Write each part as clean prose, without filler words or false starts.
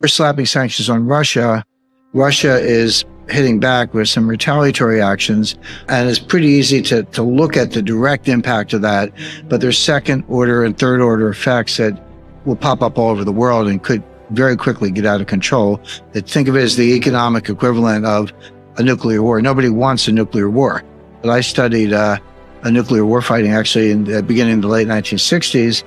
we're slapping sanctions on Russia. Russia is hitting back with some retaliatory actions, and it's pretty easy to look at the direct impact of that, but there's second order and third order effects that will pop up all over the world and could very quickly get out of control. Think of it as the economic equivalent of a nuclear war. Nobody wants a nuclear war, but I studied a nuclear war fighting actually in the beginning of the late 1960s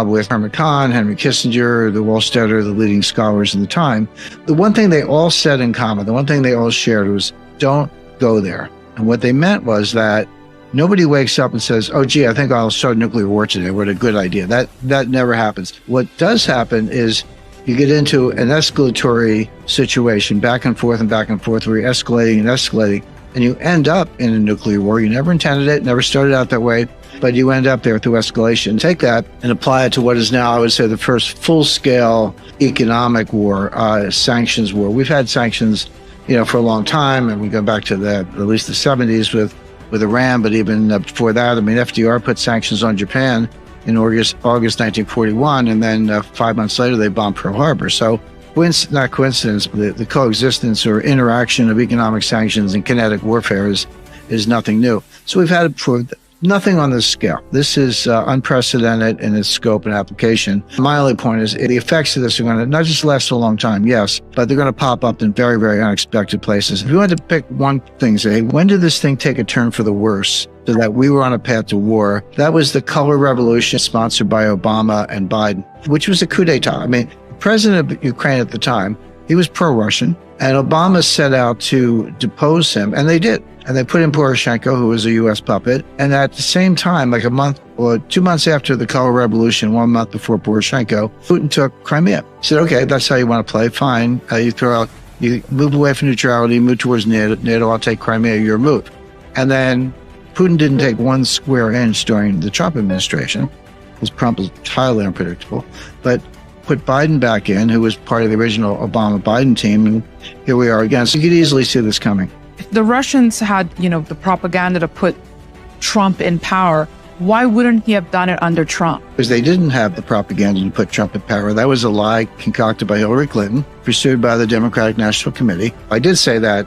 with Herman Kahn, Henry Kissinger, the Wohlstetter, the leading scholars in the time. The one thing they all said in common, the one thing they all shared was, don't go there. And what they meant was that nobody wakes up and says, oh, gee, I think I'll start a nuclear war today. What a good idea. That never happens. What does happen is you get into an escalatory situation, back and forth, where you're escalating and escalating, and you end up in a nuclear war. You never intended it, never started out that way, but you end up there through escalation. Take that and apply it to what is now, I would say, the first full-scale economic war, sanctions war. We've had sanctions, for a long time, and we go back to at least the 70s with Iran, but even before that, FDR put sanctions on Japan in August 1941, and then 5 months later, they bombed Pearl Harbor. So, not coincidence, but the coexistence or interaction of economic sanctions and kinetic warfare is nothing new. So we've had it for nothing on this scale. This is unprecedented in its scope and application. My only point is the effects of this are going to not just last a long time, yes, but they're going to pop up in very, very unexpected places. If you had to pick one thing, say, when did this thing take a turn for the worse so that we were on a path to war? That was the color revolution sponsored by Obama and Biden, which was a coup d'etat. The president of Ukraine at the time, he was pro-Russian, and Obama set out to depose him, and they did. And they put in Poroshenko, who was a U.S. puppet. And at the same time, like a month or 2 months after the color revolution, 1 month before Poroshenko, Putin took Crimea. He said, okay, that's how you want to play, fine. You move away from neutrality, move towards NATO, I'll take Crimea, your move. And then Putin didn't take one square inch during the Trump administration, because Trump was entirely unpredictable, but put Biden back in, who was part of the original Obama-Biden team, and here we are again. So you could easily see this coming. If the Russians had, the propaganda to put Trump in power, why wouldn't he have done it under Trump? Because they didn't have the propaganda to put Trump in power. That was a lie concocted by Hillary Clinton, pursued by the Democratic National Committee. I did say that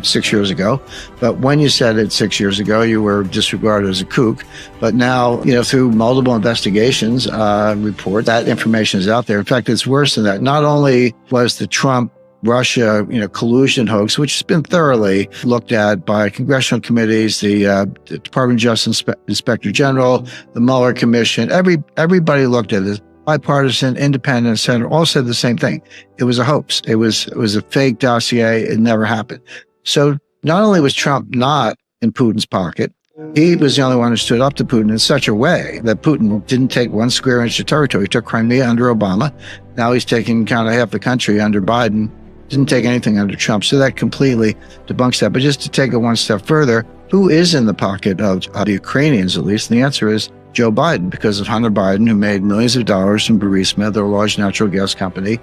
6 years ago, but when you said it 6 years ago, you were disregarded as a kook. But now, through multiple investigations, report, that information is out there. In fact, it's worse than that. Not only was the Trump Russia, collusion hoax, which has been thoroughly looked at by congressional committees, the Department of Justice Inspector General, the Mueller Commission. Everybody looked at it. Bipartisan, independent, Senate all said the same thing. It was a hoax. It was a fake dossier. It never happened. So not only was Trump not in Putin's pocket, he was the only one who stood up to Putin in such a way that Putin didn't take one square inch of territory. He took Crimea under Obama. Now he's taking kind of half the country under Biden. Didn't take anything under Trump. So that completely debunks that. But just to take it one step further, who is in the pocket of the Ukrainians, at least? And the answer is Joe Biden, because of Hunter Biden, who made millions of dollars from Burisma, their large natural gas company.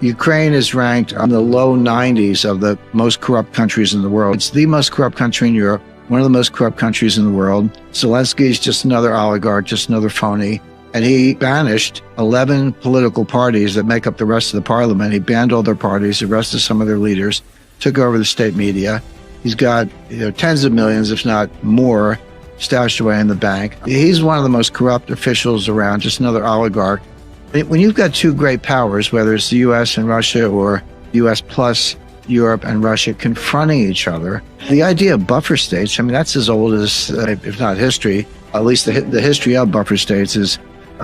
Ukraine is ranked on the low 90s of the most corrupt countries in the world. It's the most corrupt country in Europe, one of the most corrupt countries in the world. Zelensky is just another oligarch, just another phony. And he banished 11 political parties that make up the rest of the parliament. He banned all their parties, arrested some of their leaders, took over the state media. He's got tens of millions, if not more, stashed away in the bank. He's one of the most corrupt officials around, just another oligarch. When you've got two great powers, whether it's the U.S. and Russia or U.S. plus Europe and Russia confronting each other, the idea of buffer states, that's as old as, if not history, at least the history of buffer states is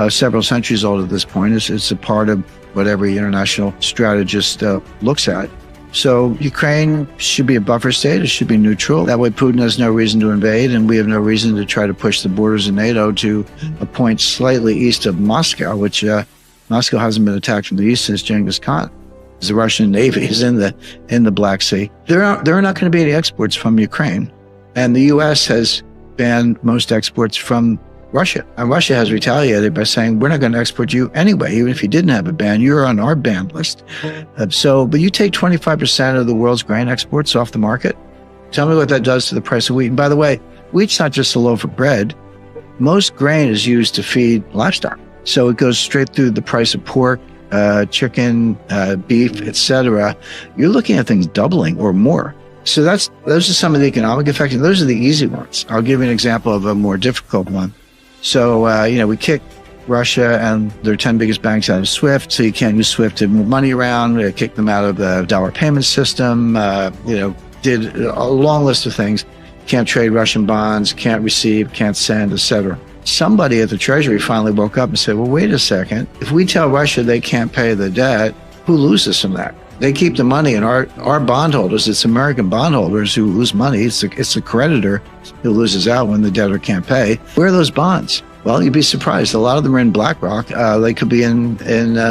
several centuries old at this point. It's a part of what every international strategist looks at. So Ukraine should be a buffer state. It should be neutral. That way Putin has no reason to invade, and we have no reason to try to push the borders of NATO to a point slightly east of Moscow, which Moscow hasn't been attacked from the east since Genghis Khan. The Russian Navy is in the Black Sea. There are not going to be any exports from Ukraine, and the U.S. has banned most exports from Russia. And Russia has retaliated by saying, we're not going to export you anyway. Even if you didn't have a ban, you're on our ban list. But you take 25% of the world's grain exports off the market. Tell me what that does to the price of wheat. And by the way, wheat's not just a loaf of bread. Most grain is used to feed livestock. So it goes straight through the price of pork, chicken, beef, etc., you're looking at things doubling or more. So those are some of the economic effects, and those are the easy ones. I'll give you an example of a more difficult one. So, we kicked Russia and their 10 biggest banks out of SWIFT, so you can't use SWIFT to move money around. We kicked them out of the dollar payment system, did a long list of things. Can't trade Russian bonds, can't receive, can't send, etc. Somebody at the Treasury finally woke up and said, well, wait a second. If we tell Russia they can't pay the debt, who loses from that? They keep the money, and our bondholders, it's American bondholders who lose money. It's the creditor who loses out when the debtor can't pay. Where are those bonds? Well, you'd be surprised. A lot of them are in BlackRock. They could be in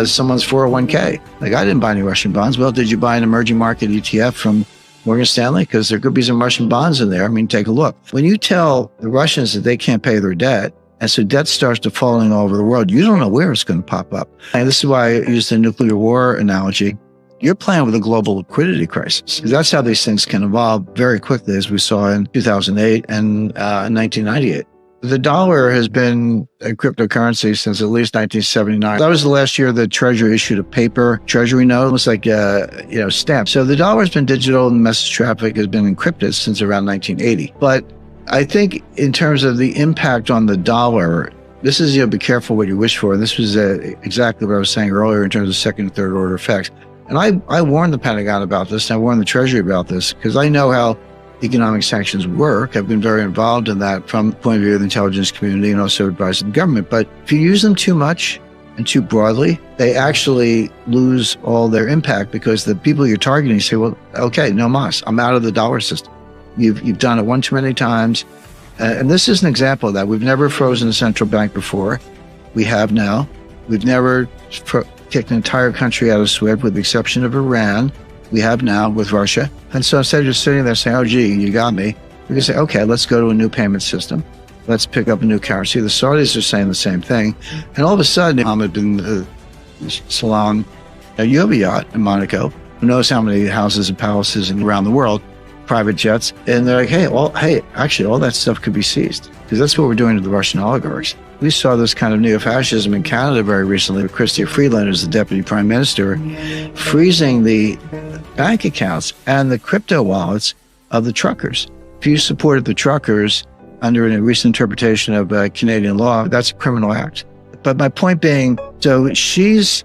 someone's 401k. Like, I didn't buy any Russian bonds. Well, did you buy an emerging market ETF from Morgan Stanley? Because there could be some Russian bonds in there. I mean, take a look. When you tell the Russians that they can't pay their debt, and so debt starts to falling all over the world, you don't know where it's going to pop up. And this is why I use the nuclear war analogy. You're playing with a global liquidity crisis. That's how these things can evolve very quickly, as we saw in 2008 and 1998. The dollar has been a cryptocurrency since at least 1979. That was the last year the Treasury issued a paper Treasury note. It was like stamp. So the dollar has been digital, and message traffic has been encrypted since around 1980. But I think in terms of the impact on the dollar, this is, be careful what you wish for. This was exactly what I was saying earlier in terms of second and third order effects. And I warned the Pentagon about this, and I warned the Treasury about this, because I know how economic sanctions work. I've been very involved in that from the point of view of the intelligence community and also advising the government. But if you use them too much and too broadly, they actually lose all their impact, because the people you're targeting say, well, okay, no mas, I'm out of the dollar system. You've done it one too many times. And this is an example of that. We've never frozen a central bank before. We have now. We've never kicked an entire country out of SWIFT, with the exception of Iran. We have now with Russia. And so instead of just sitting there saying, oh, gee, you got me, we can say, okay, let's go to a new payment system. Let's pick up a new currency. The Saudis are saying the same thing. And all of a sudden, Mohammed bin Salman, you have a yacht in Monaco, who knows how many houses and palaces around the world, private jets. And they're like, actually, all that stuff could be seized. Because that's what we're doing to the Russian oligarchs. We saw this kind of neo-fascism in Canada very recently. Chrystia Freeland, who's the deputy prime minister, freezing the bank accounts and the crypto wallets of the truckers. If you supported the truckers under a recent interpretation of Canadian law, that's a criminal act. But my point being, so she's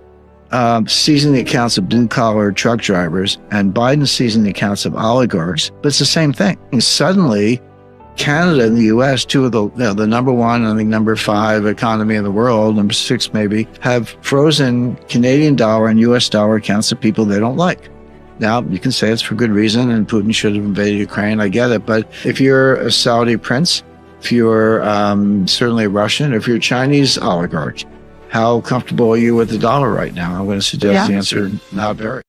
seizing the accounts of blue-collar truck drivers, and Biden's seizing the accounts of oligarchs, but it's the same thing. And suddenly, Canada and the U.S., two of the number one and I think number 5 economy in the world, number 6 maybe, have frozen Canadian dollar and U.S. dollar accounts of people they don't like. Now, you can say it's for good reason, and Putin should have invaded Ukraine. I get it. But if you're a Saudi prince, if you're certainly a Russian, or if you're a Chinese oligarch, how comfortable are you with the dollar right now? I'm going to suggest the answer, not very.